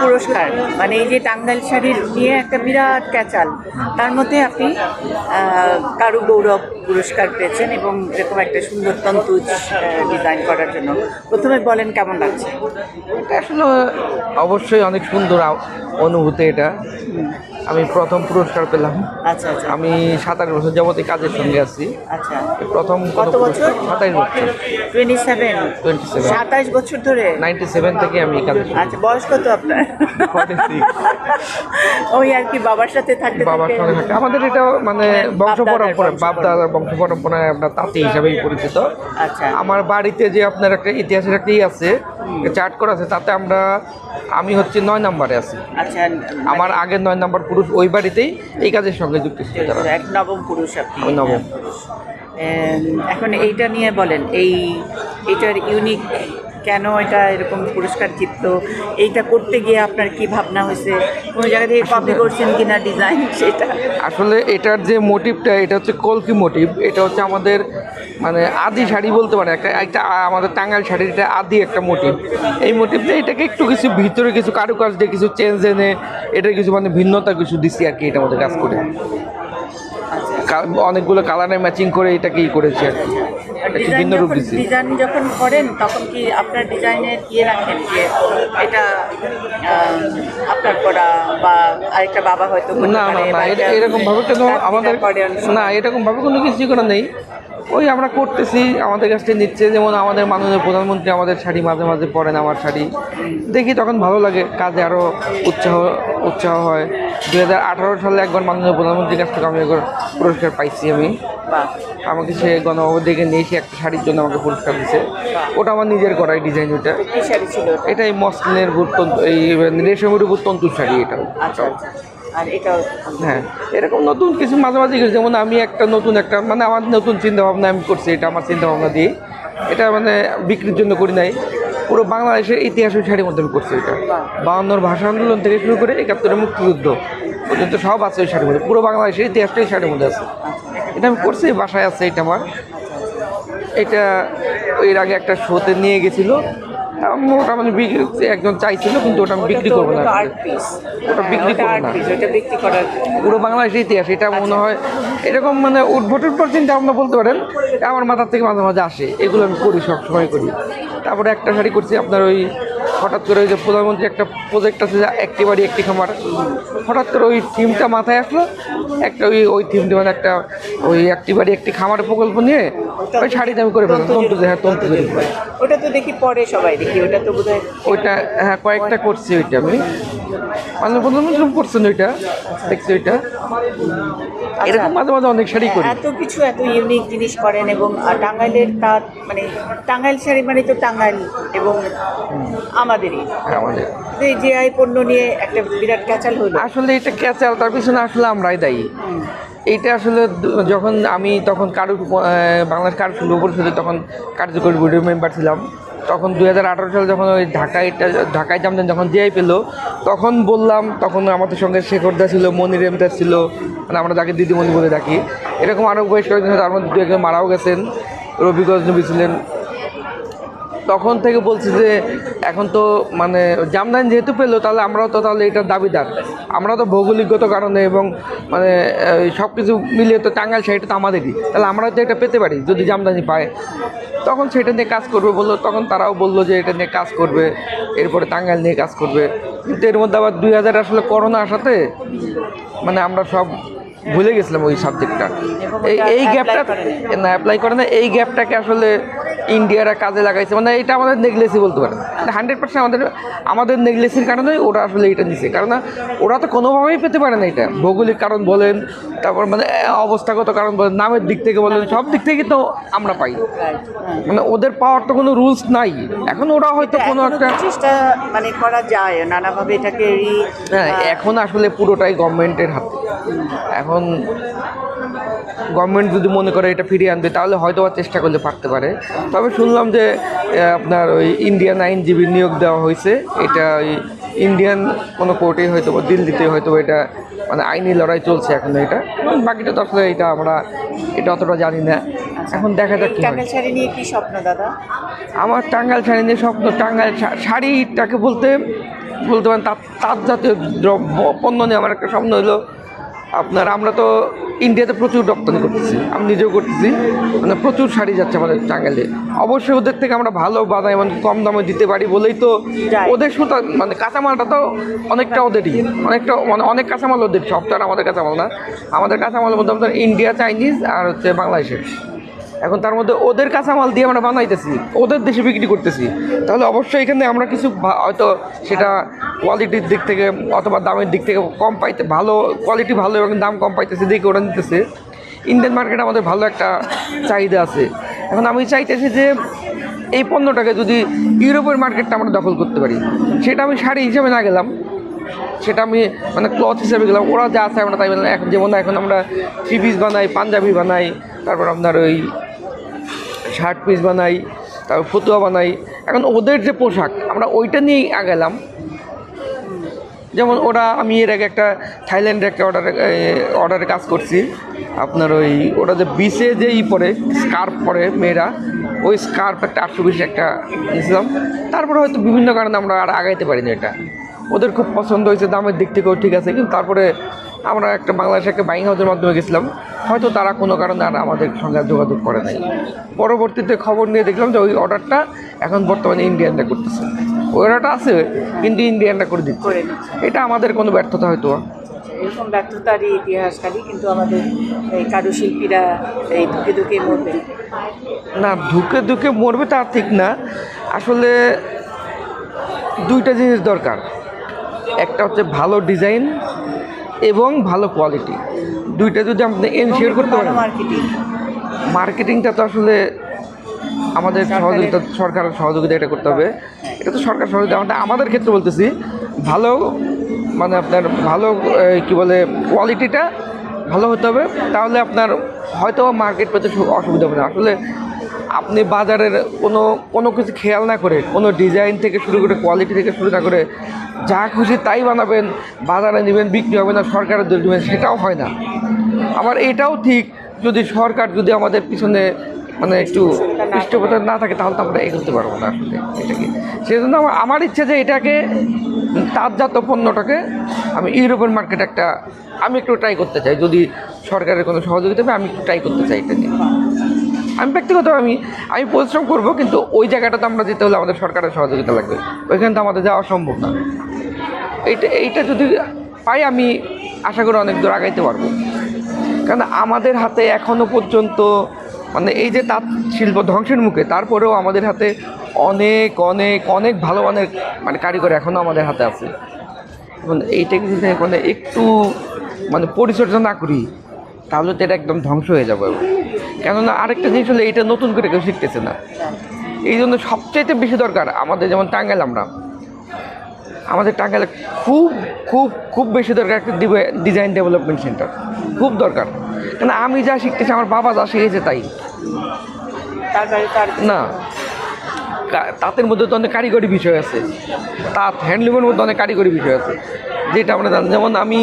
পুরস্কার, মানে এই যে টাঙ্গাইল শাড়ির নিয়ে একটা বিরাট ক্যাচাল, তার মধ্যে আপনি কারু গৌরব পুরস্কার পেয়েছেন এবং এরকম একটা সুন্দর তন্তুজ ডিজাইন করার জন্য। প্রথমে বলেন কেমন লাগছে? এটা আসলে অবশ্যই অনেক সুন্দর অনুভূতি এটা। আমি প্রথম পুরস্কার পেলাম। আচ্ছা আচ্ছা। আমি 27 বছর যাবত এই কাজের সঙ্গে আছি। আচ্ছা, প্রথম কত বছর? 27 বছর। 27 27 বছর ধরে? 97 থেকে আমি এই কাজের সঙ্গে। আচ্ছা, বয়স কত আপনার? 46। ওই আর কি, বাবার সাথে থাকতে বাবার থাকতে সঙ্গে থাকে। আমাদের এটা মানে বংশ পরম্পরা, বাপ দাদার বংশ পরম্পরায় আপনার তাঁতি হিসাবেই পরিচিত। আচ্ছা। আমার বাড়িতে যে আপনার একটা ইতিহাসের একটা আছে, চার্ট করা আছে, তাতে আমি হচ্ছে 9 নম্বরে আছি। আচ্ছা, আমার আগের 9 নম্বর পুরুষ ওই বাড়িতেই এই কাজের সঙ্গে যুক্ত ছিল তারা। এক নবম পুরুষ আপনি। আমি নবম। এখন এইটা নিয়ে বলেন, এইটার ইউনিক কেন, এটা এরকম পুরস্কার জিতলো, এইটা করতে গিয়ে আপনার কি ভাবনা হয়েছে, কোনো জায়গা থেকে কপি করছেন কিনা ডিজাইন সেটা? আসলে এটার যে মোটিভটা, এটা হচ্ছে কলকি মোটিভ। এটা হচ্ছে আমাদের মানে আদি শাড়ি বলতে পারে, একটা আমাদের টাঙ্গাইল শাড়ির এটা আদি একটা মোটিভ। এই মোটিভটা এটাকে একটু কিছু ভিতরে কিছু কারুকাজ দিয়ে কিছু চেঞ্জ এনে এটা কিছু মানে ভিন্নতা কিছু দিচ্ছি আর কি, এটা আমাদের কাজ করে। অনেকগুলো কালারে ম্যাচিং করে এটাকে করেছি আর কি, একটু ভিন্ন রূপ দিচ্ছি। ডিজাইন যখন করেন তখন কি আপনার ডিজাইনের রাখেন যে এটা আপনার করা, বা আরেকটা বাবা হয়তো না না না, এরকম ভাবে কোনো আমাদের না, এরকম ভাবে কোনো কিছু করা নেই। ওই আমরা করতেছি, আমাদের কাছ থেকে নিচ্ছে। যেমন আমাদের মাননীয় প্রধানমন্ত্রী আমাদের শাড়ি মাঝে মাঝে পরেন, আমার শাড়ি দেখি তখন ভালো লাগে, কাজে আরও উৎসাহ হয়। 2018 সালে একবার মাননীয় প্রধানমন্ত্রীর কাছ থেকে আমি একবার পুরস্কার পাইছি। আমাকে সে গণভবন দেখে নিয়ে এসে একটা শাড়ির জন্য আমাকে পুরস্কার দিয়েছে। ওটা আমার নিজের করাই ডিজাইন। ওইটা এটা এই মসলিনের এই রেশমের উপর তন্তুর শাড়ি এটা। আর এটাও হ্যাঁ, এরকম নতুন কিছু মাঝে মাঝে কিছু, যেমন আমি একটা নতুন মানে আমার নতুন চিন্তাভাবনা আমি করছি। এটা আমার চিন্তাভাবনা দিয়ে, এটা মানে বিক্রির জন্য করি নাই, পুরো বাংলাদেশের ইতিহাসের শাড়ির মধ্যে আমি করছি। এটা 52 ভাষা আন্দোলন থেকে শুরু করে 71 মুক্তিযুদ্ধ পর্যন্ত সব আছে ওই শাড়ির মধ্যে। পুরো বাংলাদেশের ইতিহাসটাই শাড়ির মধ্যে আছে। এটা আমি করছি, বাসায় আছে এটা আমার। এটা এর আগে একটা শোতে নিয়ে গেছিলো, ওটা মানে একজন চাইছিল, কিন্তু ওটা আমি বিক্রি করবো না, ওটা বিক্রি করবো না। পুরো বাংলাদেশের ইতিহাস এটা মনে হয় এরকম মানে উদ্ভটের পর চিন্তা ভাবনা বলতে পারেন, আমার মাথার থেকে মাঝে মাঝে আসে, এগুলো আমি করি, সবসময় করি। তারপরে একটা শাড়ি করছি আপনার ওই হঠাৎ করে ওই যে প্রধানমন্ত্রী একটা প্রজেক্ট আছে যে একটি বাড়ি একটি খামার, হঠাৎ করে ওই থিমটা মাথায় আসলো। একটা ওই থিমটা মানে একটা ওই একটি বাড়ি একটি খামারের প্রকল্প নিয়ে ওই শাড়িটা আমি করে ফেললাম। তন্তু তৈরি করে ওটা তো দেখি পরে সবাই দেখি, ওটা তো বোধহয় ওইটা হ্যাঁ কয়েকটা করছি। ওইটা আমি মানে প্রধানমন্ত্রী করছেন, ওইটা দেখছি ওইটা। এরকম মাঝে মাঝে অনেক শাড়ি করি। এত কিছু এত ইউনিক জিনিস করেন, এবং টাঙ্গাইলের তাঁত, মানে টাঙ্গাইল শাড়ি মানে তো টাঙ্গাইল এবং আমাদেরই আমাদের যে আই পণ্য নিয়ে একটা বিরাট ক্যাচাল হলো। আসলে এটা ক্যাচাল, তার পিছনে আসলে আমরাই দায়ী। এইটা আসলে যখন আমি তখন বাংলাদেশ কারুশিল্প পরিষদে তখন কার্যকরী বোর্ডের মেম্বার ছিলাম, তখন 2018 সালে যখন ওই ঢাকায় জামদানি যখন জিআই পেলো, তখন বললাম, তখন আমাদের সঙ্গে শেখরদা ছিল, মনির এমদার ছিল, মানে আমরা যাকে দিদিমণি বলে ডাকি, এরকম আরও বেশ কয়েকজন, তার মধ্যে 2 একজন মারাও গেছেন, রবি গজনবী ছিলেন। তখন থেকে বলছি যে এখন তো মানে জামদানি যেহেতু পেলো, তাহলে আমরাও তো তাহলে এটার দাবিদার। আমরা তো ভৌগোলিকগত কারণে এবং মানে সব কিছু মিলিয়ে তো টাঙ্গাইল শাড়িটা তো আমাদেরই, তাহলে আমরা তো এটা পেতে পারি যদি জামদানি পায়। তখন সেটা নিয়ে কাজ করবে বললো, তখন তারাও বললো যে এটা নিয়ে কাজ করবে, এরপরে টাঙ্গাইল নিয়ে কাজ করবে। কিন্তু এর মধ্যে আবার 2000 আসলে করোনা আসাতে মানে আমরা সব ভুলে গেছিলাম ওই সাবজেক্টটা। এই গ্যাপটা না অ্যাপ্লাই করে না, এই গ্যাপটাকে আসলে ইন্ডিয়ারা কাজে লাগাইছে। মানে এটা আমাদের নেগলেসি বলতে পারেন, 100% আমাদের নেগলেসির কারণে ওরা আসলে এটা নিছে। কারণ ওরা তো কোনোভাবেই পেতে পারে না এটা, ভৌগোলিক কারণ বলেন, তারপর মানে অবস্থাগত কারণ বলেন, নামের দিক থেকে বলেন, সব দিক থেকে তো আমরা পাই। মানে ওদের পাওয়ার তো কোনো রুলস নাই। এখন ওরা হয়তো কোনো একটা চেষ্টা মানে করা যায় নানাভাবে এটাকে। হ্যাঁ, এখন আসলে পুরোটাই গভর্নমেন্টের হাতে। এখন গভর্নমেন্ট যদি মনে করে এটা ফিরিয়ে আনবে, তাহলে হয়তো চেষ্টা করলে পারতে পারে। তবে শুনলাম যে আপনার ওই ইন্ডিয়ান আইনজীবী নিয়োগ দেওয়া হয়েছে, এটা ওই ইন্ডিয়ান কোনো কোর্টে হয়তো দিল্লিতে হয়তো এটা মানে আইনি লড়াই চলছে এখন। এটা বাকিটা তো আসলে এটা অতটা জানি না। এখন দেখা যাক। টাঙ্গাইল শাড়ি নিয়ে কি স্বপ্ন দাদা? আমার টাঙ্গাইল শাড়ি নিয়ে স্বপ্ন, টাঙ্গাইল শাড়িটাকে বলতে বলতে পারেন তাঁত জাতীয় দ্রব্য পণ্য নিয়ে আমার একটা স্বপ্ন হলো আপনার, আমরা তো ইন্ডিয়াতে প্রচুর রপ্তানি করতেছি, আমি নিজেও করতেছি, মানে প্রচুর শাড়ি যাচ্ছে আমাদের টাঙ্গাইলে। অবশ্যই ওদের থেকে আমরা ভালো বানাই মানে কম দামে দিতে পারি বলেই তো ওদের সুতা মানে কাঁচামালটা তো অনেকটা ওদেরই, অনেকটা মানে অনেক কাঁচামাল ওদের, সবটা আমাদের কাঁচামাল না। আমাদের কাঁচামালের মধ্যে আমাদের ইন্ডিয়া, চাইনিজ আর হচ্ছে বাংলাদেশের। এখন তার মধ্যে ওদের কাঁচামাল দিয়ে আমরা বানাইতেছি, ওদের দেশে বিক্রি করতেছি, তাহলে অবশ্যই এখানে আমরা কিছু হয়তো সেটা কোয়ালিটির দিক থেকে অথবা দামের দিক থেকে কম পাইতে, ভালো কোয়ালিটি ভালো এবং দাম কম পাইতেছি দেখে ওরা নিতেছে। ইন্ডিয়ান মার্কেটে আমাদের ভালো একটা চাহিদা আছে। এখন আমি চাইতেছি যে এই পণ্যটাকে যদি ইউরোপের মার্কেটটা আমরা দখল করতে পারি, সেটা আমি শাড়ি হিসেবে না গেলাম, সেটা আমি মানে ক্লথ হিসেবে গেলাম, ওরা যা আছে আমরা তাই বললাম। এখন যেমন এখন আমরা 3 পিস বানাই, পাঞ্জাবি বানাই, তারপর আপনার ওই শার্ট পিস বানাই, তারপর ফতুয়া বানাই। এখন ওদের যে পোশাক আমরা ওইটা নিয়েই আগালাম। যেমন ওরা, আমি এর আগে একটা থাইল্যান্ডের একটা অর্ডারে কাজ করছি আপনার, ওরা যে বিচে যে পরে স্কার্ফ পরে মেয়েরা, ওই স্কার্ফ একটা 820 একটা নিয়েছিলাম। তারপরে হয়তো বিভিন্ন কারণে আমরা আর আগাইতে পারিনি, এটা ওদের খুব পছন্দ হয়েছে, দামের দিক থেকেও ঠিক আছে। কিন্তু তারপরে আমরা একটা বাংলাদেশে একটা বাইং হাউসের মাধ্যমে গেছিলাম, হয়তো তারা কোনো কারণে আর আমাদের সঙ্গে যোগাযোগ করে নাই। পরবর্তীতে খবর নিয়ে দেখলাম যে ওই অর্ডারটা এখন বর্তমানে ইন্ডিয়ানরা করতেছে। ওই অর্ডারটা আছে কিন্তু ইন্ডিয়ানরা করে দিচ্ছে। এটা আমাদের কোনো ব্যর্থতা হয়তো। এরকম ব্যর্থতারই ইতিহাসকারী, কিন্তু আমাদের এই কারুশিল্পীরা এই ধুকে ধুকে মরবে না, ধুকে ধুকে মরবে তা ঠিক না। আসলে দুইটা জিনিস দরকার, একটা হচ্ছে ভালো ডিজাইন এবং ভালো কোয়ালিটি। দুইটা যদি আপনি এনশিওর করতে পারেন। মার্কেটিংটা তো আসলে আমাদের সহযোগিতা, সরকারের সহযোগিতা এটা করতে হবে। এটা তো সরকার সহযোগিতা, আমাদের ক্ষেত্রে বলতেছি ভালো মানে আপনার ভালো কি বলে কোয়ালিটিটা ভালো হতে হবে, তাহলে আপনার হয়তো মার্কেট পেতে অসুবিধা হবে না। আসলে আপনি বাজারের কোনো কিছু খেয়াল না করে, কোনো ডিজাইন থেকে শুরু করে কোয়ালিটি থেকে শুরু না করে যা খুশি তাই বানাবেন, বাজারে নেবেন, বিক্রি হবে না, সরকারের দোষ দেবেন, সেটাও হয় না। আবার এটাও ঠিক, যদি সরকার যদি আমাদের পিছনে মানে একটু পৃষ্ঠপোষক না থাকে তাহলে তো আমরা এগোতে পারবো না আসলে এটাকে। সেই জন্য আমার ইচ্ছা যে এটাকে তাঁতজাত পণ্যটাকে আমি ইউরোপের মার্কেটে আমি একটু ট্রাই করতে চাই। যদি সরকারের কোনো সহযোগিতা হবে আমি একটু ট্রাই করতে চাই এটা নিয়ে। আমি ব্যক্তিগতভাবে আমি পরিশ্রম করব, কিন্তু ওই জায়গাটাতে আমরা যেতে হলে আমাদের সরকারের সহযোগিতা লাগবে, ওইখানে তো আমাদের যাওয়া সম্ভব না। এইটা যদি পাই আমি আশা করি অনেক দূর আগাইতে পারবো। কারণ আমাদের হাতে এখনও পর্যন্ত মানে এই যে তাঁত শিল্প ধ্বংসের মুখে, তারপরেও আমাদের হাতে অনেক অনেক অনেক ভালো মানের মানে কারিগর এখনও আমাদের হাতে আছে। এবং এইটাকে যদি মানে একটু মানে পরিচর্যা না করি তাহলে তো এটা একদম ধ্বংস হয়ে যাবে। কেননা আরেকটা জিনিস হলে এটা নতুন করে কেউ শিখতেছে না। এই জন্য সবচাইতে বেশি দরকার আমাদের, যেমন টাঙ্গাইল, আমাদের টাঙ্গাইলে খুব খুব খুব বেশি দরকার একটা ডিজাইন ডেভেলপমেন্ট সেন্টার, খুব দরকার। কেন আমি যা শিখতেছি আমার বাবা যা শিখেছে তাই না, তাঁতের মধ্যে তো অনেক কারিগরি বিষয় আছে, তাঁত হ্যান্ডলুমের মধ্যে অনেক কারিগরি বিষয় আছে যেটা আমরা জানি। যেমন আমি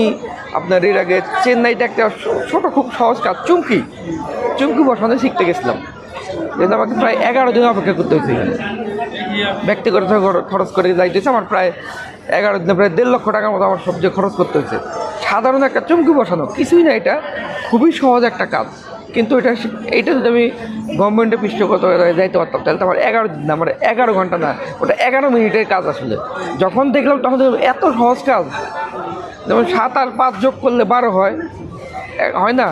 আপনার এর আগে চেন্নাইতে একটা ছোটো খুব সহজ কাজ চুমকি বসানো শিখতে গেছিলাম, যেটা আমাকে প্রায় 11 দিন অপেক্ষা করতে হয়েছে। এখানে ব্যক্তিগত খরচ করে যাইতেছে আমার প্রায় 11 দিনে প্রায় 1.5 লক্ষ টাকার মতো আমার সবচেয়ে খরচ করতে হয়েছে। সাধারণ একটা চুমকি বসানো কিছুই না, এটা খুবই সহজ একটা কাজ, কিন্তু এইটা যদি আমি গভর্নমেন্টের পৃষ্ঠপোষকতা যাইতে পারতাম তাহলে তো আমার 11 দিন না, আমার 11 ঘন্টা না, ওটা 11 মিনিটের কাজ। আসলে যখন দেখলাম তখন এত সহজ কাজ, যেমন 7 আর 5 যোগ করলে 12 হয় না,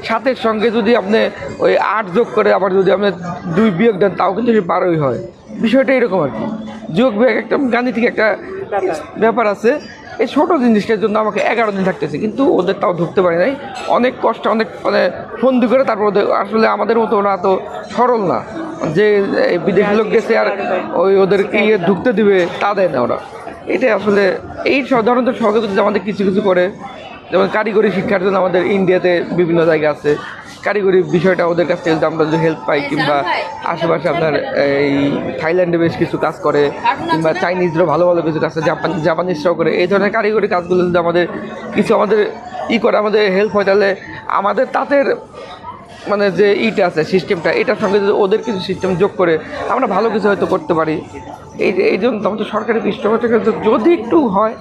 7-এর সঙ্গে যদি আপনি ওই 8 যোগ করে আবার যদি আপনি 2 বিয়োগ দেন তাও কিন্তু 12ই হয়। বিষয়টা এরকম আর কি, যোগ বিয়োগ একটা গাণিতিক একটা ব্যাপার আছে। এই ছোটো জিনিসটার জন্য আমাকে 11 দিন থাকতেছে, কিন্তু ওদের তাও ঢুকতে পারি নাই। অনেক কষ্ট, অনেক মানে ফন্দি করে তারপর ওদের, আসলে আমাদের মতো ওরা তো সরল না যে বিদেশি লোক গেছে আর ওদেরকে ঢুকতে দিবে তা দেয় না ওরা। এটাই আসলে এই সাধারণত সহযোগিতা আমাদের কিছু কিছু করে, যেমন কারিগরি শিক্ষার জন্য আমাদের ইন্ডিয়াতে বিভিন্ন জায়গা আছে, কারিগরি বিষয়টা ওদের কাছ থেকে যদি আমরা যদি হেল্প পাই, কিংবা আশেপাশে আপনার এই থাইল্যান্ডে বেশ কিছু কাজ করে, কিংবা চাইনিজরাও ভালো ভালো কিছু কাজ করে, জাপানিজরাও করে, এই ধরনের কারিগরি কাজগুলো যদি আমাদের করে আমাদের হেল্প হয়, তাহলে আমাদের তাঁতের মানে যে আছে সিস্টেমটা, এটার সঙ্গে যদি ওদের কিছু সিস্টেম যোগ করে আমরা ভালো কিছু হয়তো করতে পারি। এই জন্য তখন তো সরকারি পৃষ্ঠপোষকতা যদি একটু হয়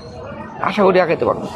আশা করি আগাতে পারবো।